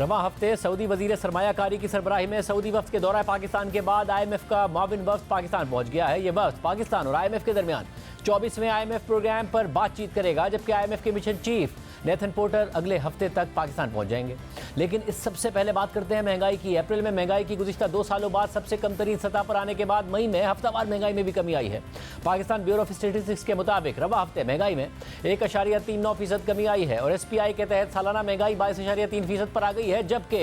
रवां हफ्ते सऊदी वजीर सरमायाकारी की सरबराही में सऊदी वफ्द के दौरा पाकिस्तान के बाद IMF का माविन वफ्द पाकिस्तान पहुंच गया है। ये वफ्द पाकिस्तान और IMF के दरमियान 24वें IMF प्रोग्राम पर बातचीत करेगा, जबकि IMF के मिशन चीफ नेथन पोर्टर अगले हफ्ते तक पाकिस्तान पहुंच जाएंगे। लेकिन इस सबसे पहले बात करते हैं महंगाई की। अप्रैल में महंगाई की गुज़िश्ता 2 सालों बाद सबसे कम तरीन सतह पर आने के बाद मई में हफ्तावार महंगाई में भी कमी आई है। पाकिस्तान ब्यूरो ऑफ स्टैटिस्टिक्स के मुताबिक रवा हफ्ते महंगाई में 1.39% कमी आई है और SPI के तहत सालाना महंगाई 22.3% पर आ गई है, जबकि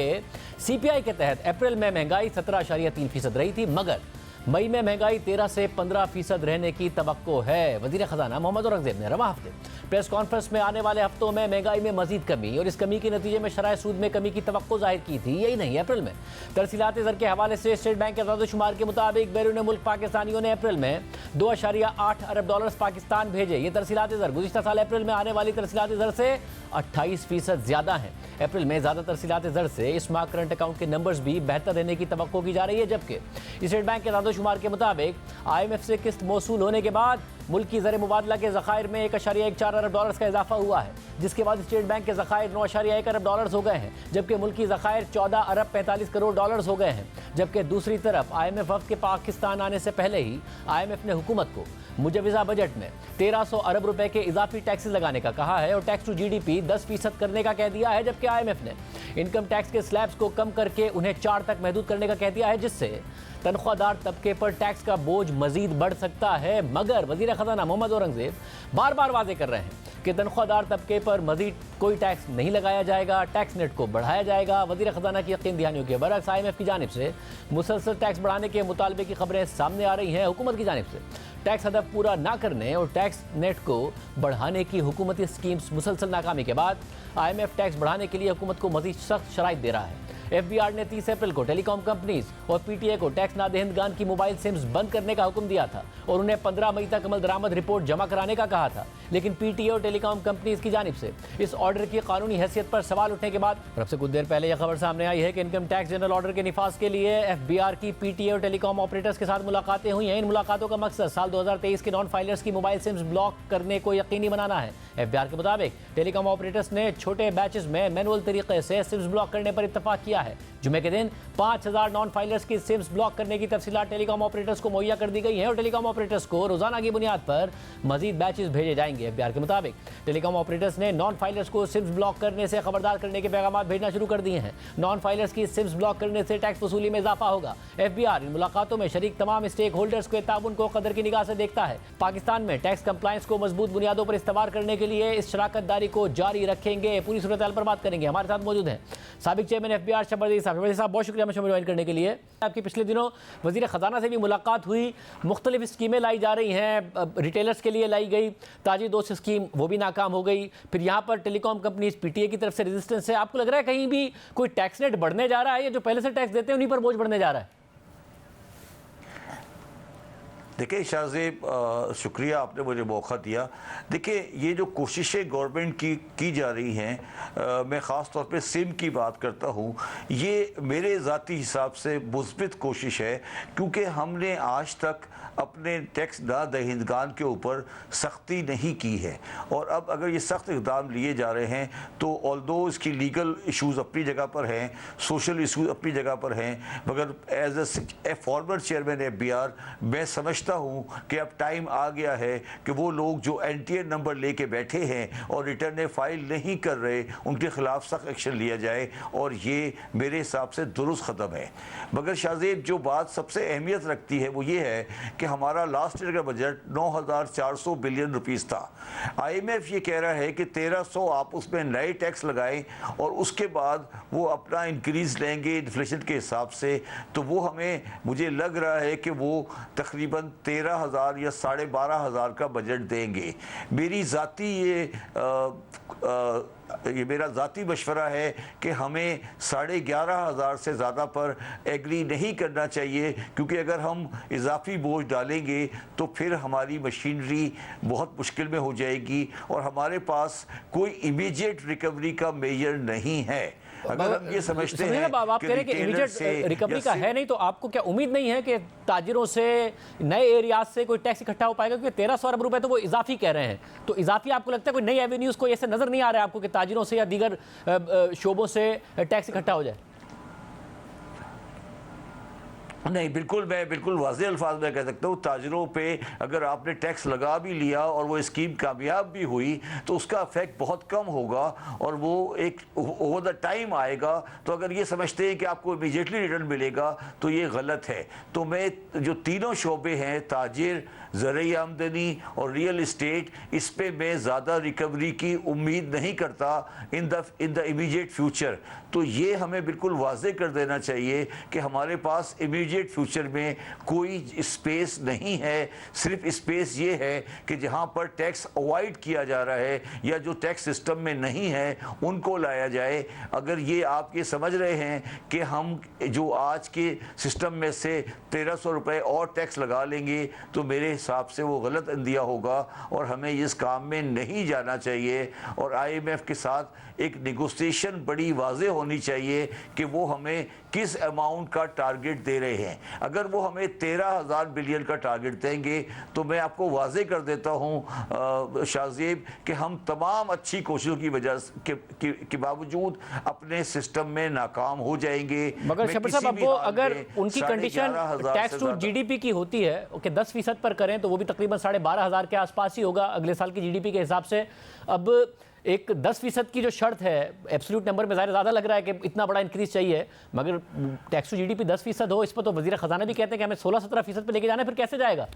CPI के तहत अप्रैल में महंगाई 17.3% रही थी, मगर मई में महंगाई 13 से 15% रहने की तवक्को है। वजीर खजाना मोहम्मद औरंगजेब ने रवा हफ्ते प्रेस कॉन्फ्रेंस में आने वाले हफ्तों में महंगाई में मजीद कमी और इस कमी के नतीजे में शरह सूद में कमी की तवक्को जाहिर की थी। यही नहीं, अप्रैल में तरसीलात ज़र के हवाले से स्टेट बैंक के आदादोशुमार के मुताबिक बैरून मुल्क पाकिस्तानियों ने अप्रैल में 2.8 अरब डॉलर्स पाकिस्तान भेजे। ये तरसीलात ज़र गुज़िश्ता साल अप्रैल में आने वाली तरसीलात ज़र से 28% ज़्यादा हैं। अप्रैल में ज़्यादा तरसीलात ज़र से इस माह करंट अकाउंट के नंबर्स भी बेहतर रहने की तवक्को की जा रही है, जबकि स्टेट बैंक के आदादोशुमार के मुताबिक IMF से किस्त मौसूल होने के बाद मुल्क की ज़र मुबादला के ज़खायर में 1.14 अरब डॉलर्स का इजाफा हुआ है, जिसके बाद स्टेट बैंक के ज़खायर 9.1 अरब डॉलर्स हो गए हैं, जबकि मुल्क की ज़खायर 14 अरब 45 करोड़ डॉलर्स हो गए हैं। जबकि दूसरी तरफ IMF वफ्द के पाकिस्तान आने से पहले ही IMF ने हुकूमत को मुजवज़ा बजट में 1300 अरब रुपए के इजाफी टैक्सेस लगाने का कहा है और टैक्स टू GDP 10% करने का कह दिया है, जबकि IMF ने इनकम टैक्स के स्लैब्स को कम करके उन्हें 4 तक महदूद करने का कह दिया है, जिससे तनख्वाहदार तबके पर टैक्स का बोझ मजीद बढ़ सकता है। मगर वजीर खजाना मोहम्मद औरंगजेब बार बार वाजे कर रहे हैं कि तनख्वाहदार तबके पर मजीद कोई टैक्स नहीं लगाया जाएगा, टैक्स नेट को बढ़ाया जाएगा। वजीर खजाना की यकीन दहानियों के बरक्स IMF की जानिब से मुसलसल टैक्स बढ़ाने के मुतालबे की खबरें सामने आ रही हैं। हुकूमत की जानिब से टैक्स हदफ पूरा ना करने और टैक्स नेट को बढ़ाने की हुकूमती स्कीम्स मुसलसल नाकामी के बाद IMF टैक्स बढ़ाने के लिए हुकूमत को मजीद सख्त शराइत दे रहा है। FBR ने 30 अप्रैल को टेलीकॉम कंपनीज और PTA को टैक्स नादहिंदगान की मोबाइल सिम्स बंद करने का हुक्म दिया था और उन्हें 15 मई तक अमल दरामद रिपोर्ट जमा कराने का कहा था, लेकिन PTA और टेलीकॉम कंपनीज की जानिब से इस ऑर्डर की कानूनी हैसियत पर सवाल उठने के बाद अब से कुछ देर पहले यह खबर सामने आई है कि इनकम टैक्स जनरल ऑर्डर के निफाज के लिए FBR की PTA और टेलीकॉम ऑपरेटर्स के साथ मुलाकातें हुई हैं। इन मुलाकातों का मकसद साल 2023 के नॉन फाइलर्स की मोबाइल सिम्स ब्लॉक करने को यकीनी बनाना है। FBR के मुताबिक टेलीकॉम ऑपरेटर्स ने छोटे बैचेस में मैनुअल तरीके से सिम्स ब्लॉक करने पर इत्तफाक किया है। जुमे के दिन 5000 नॉन फाइलर्स की सिम्स ब्लॉक करने की तफसीलात टेलीकॉम ऑपरेटर्स को मुहैया कर दी गई है और टेलीकॉम ऑपरेटर्स को रोजाना की बुनियाद पर मजीद बैचेस भेजे जाएंगे। FBR के मुताबिक टेलीकॉम ऑपरेटर्स ने नॉन फाइलर्स को सिम्स ब्लॉक करने से खबरदार करने के पैगाम भेजना शुरू कर दिए हैं। नॉन फाइलर्स की सिम्स ब्लॉक करने से टैक्स वसूली में इजाफा होगा। FBR इन मुलाकातों में शरीक तमाम स्टेक होल्डर्स के ताउन को कदर की निगाह से देखता है। पाकिस्तान में टैक्स कंप्लायंस को मजबूत बुनियादों पर इस्तेमाल करने के लिए इस शराकतदारी को जारी रखेंगे। पूरी सूरत हाल पर बात करेंगे। हमारे साथ मौजूद हैं साबिक चेयरमैन FBR शबरदीन साहब। बहुत शुक्रिया हमें ज्वाइन करने के लिए। आपकी पिछले दिनों वजीर खजाना से भी मुलाकात हुई, मुख्तलिफ स्कीमें लाई जा रही हैं, रिटेलर्स के लिए लाई गई ताजी दोस्त स्कीम, वो भी नाकाम हो गई। फिर यहाँ पर टेलीकॉम कंपनीज PTA की तरफ से रेजिस्टेंस है। आपको लग रहा है कहीं भी कोई टैक्स नेट बढ़ने जा रहा है या जो पहले से टैक्स देते हैं उन्हीं पर बोझ बढ़ने जा रहा है? देखिए शाहजेब, शुक्रिया आपने मुझे मौका दिया। देखिए ये जो कोशिशें गवर्नमेंट की जा रही हैं, मैं ख़ास तौर पे सिम की बात करता हूँ, ये मेरे ज़ाती हिसाब से मुस्बित कोशिश है, क्योंकि हमने आज तक अपने टैक्स नादहिंदगान के ऊपर सख्ती नहीं की है। और अब अगर ये सख्त इक़दाम लिए जा रहे हैं तो ऑल्दो इसकी लीगल इशूज़ अपनी जगह पर हैं, सोशल इशूज़ अपनी जगह पर हैं, मगर as a former chairman FBR मैं समझता हूँ कि अब टाइम आ गया है कि वो लोग जो NTN नंबर लेके बैठे हैं और रिटर्न फाइल नहीं कर रहे, उनके खिलाफ सख्त एक्शन लिया जाए, और ये मेरे हिसाब से दुरुस्त ख़दम है। मगर शाहजेब जो बात सबसे अहमियत रखती है वो ये है कि हमारा लास्ट ईयर का बजट 9400 बिलियन रुपीस था। IMF ये कह रहा है कि 1300 आप उसमें नए टैक्स लगाएं और उसके बाद वो अपना इंक्रीज लेंगे इन्फ्लेशन के हिसाब से, तो वो हमें, मुझे लग रहा है कि वो तकरीबन 13,000 या 12,500 का बजट देंगे। मेरी ज़ाती ये मेरा ज़ाती मशवरा है कि हमें 11,500 से ज़्यादा पर एग्री नहीं करना चाहिए, क्योंकि अगर हम इजाफी बोझ डालेंगे तो फिर हमारी मशीनरी बहुत मुश्किल में हो जाएगी और हमारे पास कोई इमीडिएट रिकवरी का मेजर नहीं है। अगर हम ये समझते हैं आप कह रहे हैं कि इमीडिएट रिकवरी का है नहीं, तो आपको क्या उम्मीद नहीं है कि ताजिरों से, नए एरियाज से कोई टैक्स इकट्ठा हो पाएगा? क्योंकि 1300 अरब रुपए तो वो इजाफी कह रहे हैं, तो इजाफी आपको लगता है कोई नई एवेन्यूज कोई ऐसे नजर नहीं आ रहा है आपको कि ताजिरों से या दीगर शोबों से टैक्स इकट्ठा हो जाए? नहीं, बिल्कुल, मैं बिल्कुल वाज़े अल्फाज में कह सकता हूँ, ताजिरों पे अगर आपने टैक्स लगा भी लिया और वो स्कीम कामयाब भी हुई तो उसका इफेक्ट बहुत कम होगा और वो एक ओवर द टाइम आएगा। तो अगर ये समझते हैं कि आपको इमीडिएटली रिटर्न मिलेगा तो ये गलत है। तो मैं जो तीनों शोबे हैं, ताजिर, ज़रूरी आमदनी और रियल इस्टेट, इस पे मैं ज़्यादा रिकवरी की उम्मीद नहीं करता इन द इमीडिएट फ्यूचर। तो ये हमें बिल्कुल वाज़े कर देना चाहिए कि हमारे पास इमीडिएट फ्यूचर में कोई स्पेस नहीं है। सिर्फ स्पेस ये है कि जहाँ पर टैक्स अवॉइड किया जा रहा है या जो टैक्स सिस्टम में नहीं है उनको लाया जाए। अगर ये आप ये समझ रहे हैं कि हम जो आज के सिस्टम में से 1300 रुपये और टैक्स लगा लेंगे तो मेरे हिसाब से वो गलत अंदिया होगा और हमें इस काम में नहीं जाना चाहिए। और IMF के साथ एक नेगोशिएशन बड़ी वाज़े होनी चाहिए कि वो हमें किस अमाउंट का टारगेट दे रहे हैं। अगर वो हमें 13,000 बिलियन का टारगेट देंगे तो मैं आपको वाज़े कर देता हूँ शाहजेब कि हम तमाम अच्छी कोशिशों की वजह के बावजूद अपने सिस्टम में नाकाम हो जाएंगे। मगर शफर साहब, अब वो अगर उनकी कंडीशन टैक्स टू GDP की होती है कि 10% पर करें तो वो भी तकरीबन 12,500 के आसपास ही होगा अगले साल की GDP के हिसाब से। अब एक 10% की जो शर्त है, एब्सोल्यूट नंबर में ज़्यादा लग रहा है कि इतना बड़ा इंक्रीज चाहिए, मगर टैक्स टू GDP 10% हो, इस पर तो वज़ीर ख़जाना भी कहते हैं कि हमें 16-17% पे लेके जाना है, फिर कैसे जाएगा?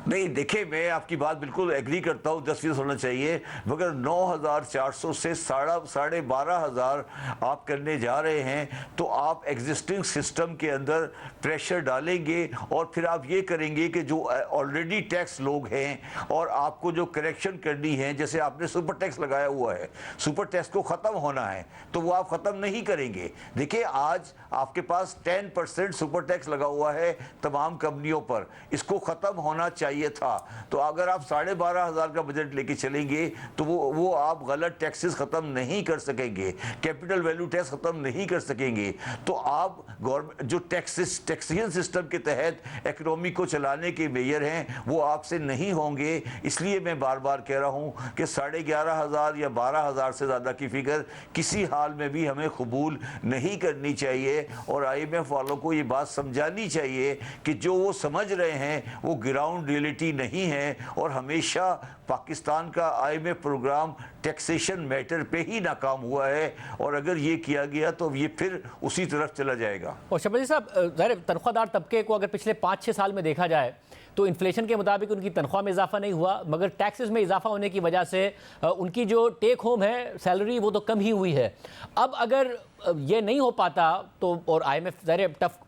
नहीं, देखिए, मैं आपकी बात बिल्कुल एग्री करता हूँ, 10% होना चाहिए, मगर 9,400 से 12,500 आप करने जा रहे हैं तो आप एग्जिस्टिंग सिस्टम के अंदर प्रेशर डालेंगे और फिर आप ये करेंगे कि जो ऑलरेडी टैक्स लोग हैं और आपको जो करेक्शन करनी है, जैसे आपने सुपर टैक्स लगाया हुआ है, सुपर टैक्स को ख़त्म होना है तो वो आप ख़त्म नहीं करेंगे। देखिए, आज आपके पास 10% सुपर टैक्स लगा हुआ है तमाम कंपनियों पर, इसको ख़त्म होना चाहिए था। तो अगर आप 12,500 का बजट लेके चलेंगे तो वो आप गलत टैक्सेस खत्म नहीं कर सकेंगे, कैपिटल वैल्यू टैक्स खत्म नहीं कर सकेंगे। तो आप गवर्नमेंट जो टैक्सेशन सिस्टम के तहत इकोनॉमी को चलाने के मेजर हैं वो आपसे नहीं होंगे। इसलिए मैं बार बार कह रहा हूं कि 11,500 या 12,000 से ज़्यादा की फिगर किसी हाल में भी हमें कबूल नहीं करनी चाहिए। और IMF वालों को ये बात समझानी चाहिए कि जो वो समझ रहे हैं वो ग्राउंड रियलिटी नहीं है और हमेशा पाकिस्तान का IMF प्रोग्राम टैक्सेशन मैटर पे ही नाकाम हुआ है और अगर ये किया गया तो ये फिर उसी तरफ चला जाएगा। और शफर साहब, ज़ाहिर तनख्वाहदार तबके को अगर पिछले 5-6 साल में देखा जाए तो इन्फ्लेशन के मुताबिक उनकी तनख्वाह में इजाफा नहीं हुआ, मगर टैक्सेस में इजाफा होने की वजह से उनकी जो टेक होम है सैलरी वो तो कम ही हुई है। अब अगर ये नहीं हो पाता तो, और IMF ज़ाहिर टफ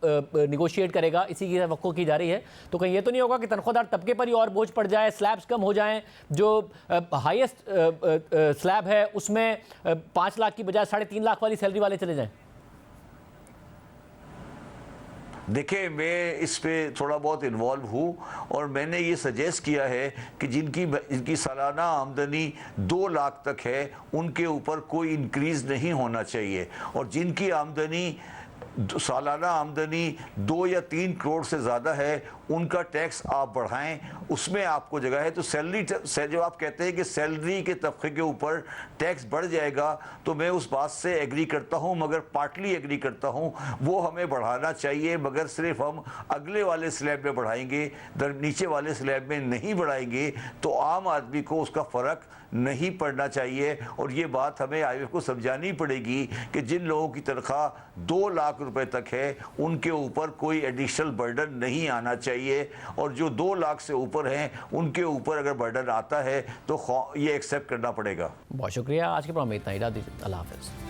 निगोशिएट करेगा, इसी की तवक्को की जा रही है, तो कहीं ये तो नहीं होगा कि तनख्वाहदार तबके पर ही और बोझ पड़ जाए, स्लैब्स कम हो जाएं, जो हाईएस्ट स्लैब है उसमें 5 लाख की बजाय 3.5 लाख वाली सैलरी वाले चले जाएं? देखिए, मैं इस पे थोड़ा बहुत इन्वॉल्व हूँ और मैंने ये सजेस्ट किया है कि जिनकी सालाना आमदनी 2 लाख तक है उनके ऊपर कोई इंक्रीज़ नहीं होना चाहिए और जिनकी आमदनी सालाना आमदनी 2 या 3 करोड़ से ज़्यादा है उनका टैक्स आप बढ़ाएं, उसमें आपको जगह है। तो सैलरी जो आप कहते हैं कि सैलरी के तबके के ऊपर टैक्स बढ़ जाएगा तो मैं उस बात से एग्री करता हूं, मगर पार्टली एग्री करता हूं। वो हमें बढ़ाना चाहिए, मगर सिर्फ हम अगले वाले स्लैब में बढ़ाएंगे, नीचे वाले स्लैब में नहीं बढ़ाएंगे तो आम आदमी को उसका फ़र्क नहीं पड़ना चाहिए। और ये बात हमें IMF को समझानी पड़ेगी कि जिन लोगों की तनख्वाह 2 लाख रुपए तक है उनके ऊपर कोई एडिशनल बर्डन नहीं आना चाहिए और जो 2 लाख से ऊपर हैं उनके ऊपर अगर बर्डन आता है तो ये एक्सेप्ट करना पड़ेगा। बहुत शुक्रिया, आज के प्रोग्राम में इतना ही। अल्लाह हाफ़िज़।